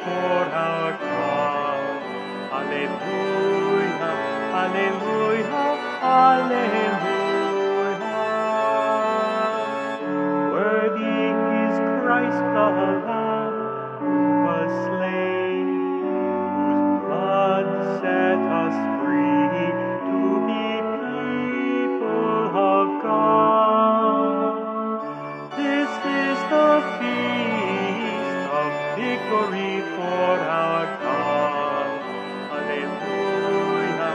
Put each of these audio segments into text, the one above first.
for our God. Alleluia, alleluia, alleluia. Worthy is Christ the Lamb who was slain, whose blood set us free to be people of God. This is the feast of victory for our God. Alleluia,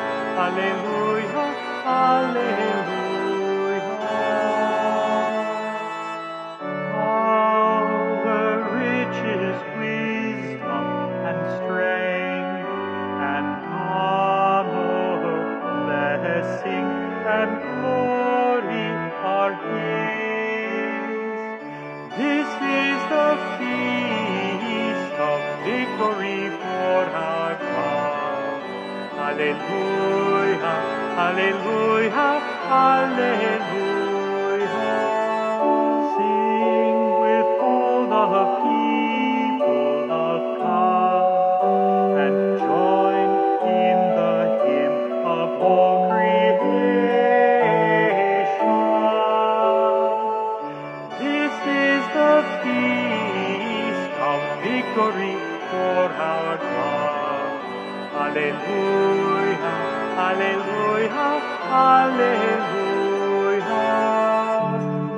alleluia, alleluia. Power, riches, wisdom, and strength, and honor, blessing, and glory are His. This is the feast of victory for our God. Alleluia, alleluia, alleluia. Sing with all the people of God, and join in the hymn of all creation. This is the feast of victory for our God. Alleluia, alleluia, alleluia.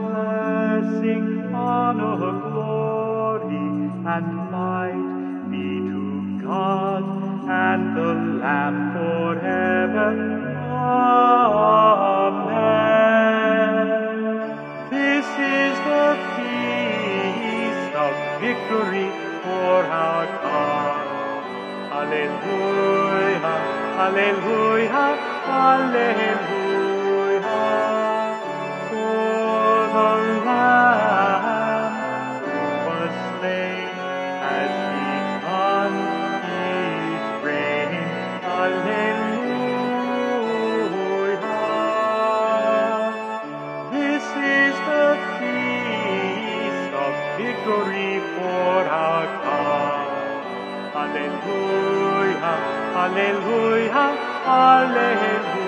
Blessing, honor, glory, and might be to God and the Lamb forever. Amen. This is the feast of victory for our God. Alleluia, alleluia, alleluia. For the Lamb who was slain has begun His reign. Alleluia. This is the feast of victory for our God. Alleluia, alleluia, alleluia.